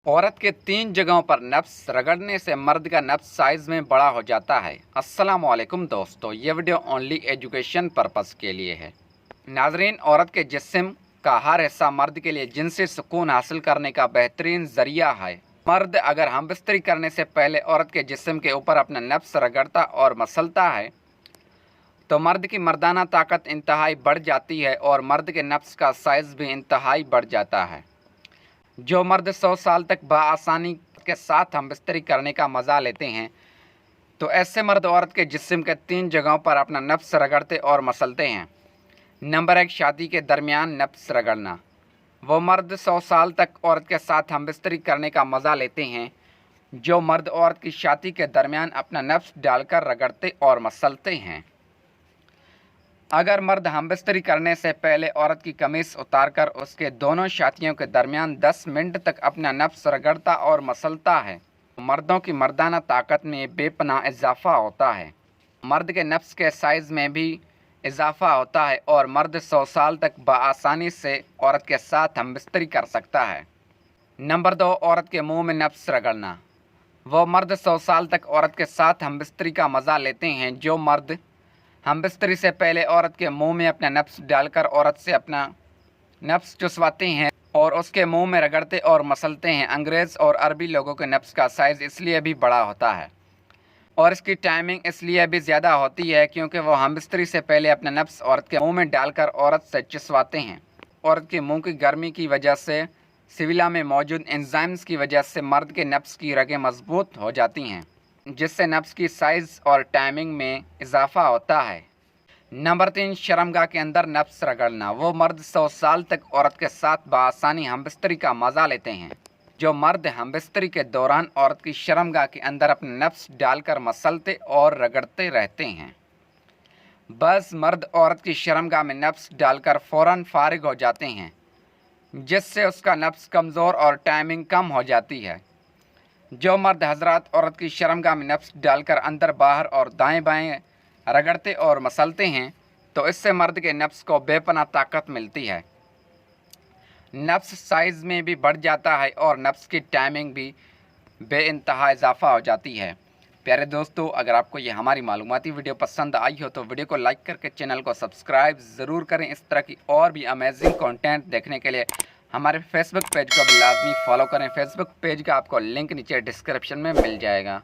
औरत के 3 जगहों पर नफ्स रगड़ने से मर्द का नफ्स साइज में बड़ा हो जाता है। अस्सलाम वालेकुम दोस्तों, ये वीडियो ओनली एजुकेशन पर्पस के लिए है। नाजरीन, औरत के जिस्म का हर हिस्सा मर्द के लिए जिनसी सुकून हासिल करने का बेहतरीन जरिया है। मर्द अगर हमबिस्तरी करने से पहले औरत के जिस्म के ऊपर अपना नफ्स रगड़ता और मसलता है तो मर्द की मर्दाना ताकत इंतहाई बढ़ जाती है और मर्द के नफ्स का साइज़ भी इंतहाई बढ़ जाता है। जो मर्द 100 साल तक बआसानी के साथ हमबिस्तरी करने का मज़ा लेते हैं तो ऐसे मर्द औरत के जिस्म के 3 जगहों पर अपना नफ्स रगड़ते और मसलते हैं। नंबर 1, शादी के दरमियान नफ्स रगड़ना। वो मर्द 100 साल तक औरत के साथ हमबिस्तरी करने का मज़ा लेते हैं जो मर्द औरत की शादी के दरमियान अपना नफ्स डालकर रगड़ते और मसलते हैं। अगर मर्द हमबिस्तरी करने से पहले औरत की कमीज़ उतारकर उसके दोनों छातियों के दरमियान 10 मिनट तक अपना नफ्स रगड़ता और मसलता है तो मर्दों की मर्दाना ताकत में बेपनाह इजाफा होता है। मर्द के नफ्स के साइज़ में भी इजाफा होता है और मर्द 100 साल तक बआसानी से औरत के साथ हमबिस्तरी कर सकता है। नंबर 2, औरत के मुंह में नफ्स रगड़ना। वो मर्द 100 साल तक औरत के साथ हमबिस्तरी का मज़ा लेते हैं जो मर्द हमबिस्तरी से पहले औरत के मुंह में अपना नफ्स डालकर औरत से अपना नफ्स चुसवाते हैं और उसके मुंह में रगड़ते और मसलते हैं। अंग्रेज़ और अरबी लोगों के नफ्स का साइज़ इसलिए भी बड़ा होता है और इसकी टाइमिंग इसलिए भी ज़्यादा होती है क्योंकि वो हमबिस्तरी से पहले अपना नफ्स औरत के मुंह में डालकर औरत से चुसवाते हैं। औरत के मुंह की गर्मी की वजह से सिविला में मौजूद एंजाइम्स की वजह से मर्द के नफ्स की रगें मजबूत हो जाती हैं जिससे नफ्स की साइज़ और टाइमिंग में इजाफा होता है। नंबर 3, शर्मगाह के अंदर नफ्स रगड़ना। वो मर्द 100 साल तक औरत के साथ बआसानी हमबिस्तरी का मज़ा लेते हैं जो मर्द हमबिस्तरी के दौरान औरत की शर्मगाह के अंदर अपना नफ्स डालकर मसलते और रगड़ते रहते हैं। बस मर्द औरत की शर्मगाह में नफ्स डालकर फ़ौरन फारिग हो जाते हैं जिससे उसका नफ्स कमज़ोर और टाइमिंग कम हो जाती है। जो मर्द हजरात औरत की शर्मगाह में नफ्स डालकर अंदर बाहर और दाएं बाएं रगड़ते और मसलते हैं तो इससे मर्द के नफ्स को बेपनाह ताकत मिलती है, नफ्स साइज़ में भी बढ़ जाता है और नफ्स की टाइमिंग भी बेइंतहा इजाफा हो जाती है। प्यारे दोस्तों, अगर आपको ये हमारी मालूमाती वीडियो पसंद आई हो तो वीडियो को लाइक करके चैनल को सब्सक्राइब ज़रूर करें। इस तरह की और भी अमेजिंग कंटेंट देखने के लिए हमारे फेसबुक पेज को भी लाजमी फॉलो करें। फेसबुक पेज का आपको लिंक नीचे डिस्क्रिप्शन में मिल जाएगा।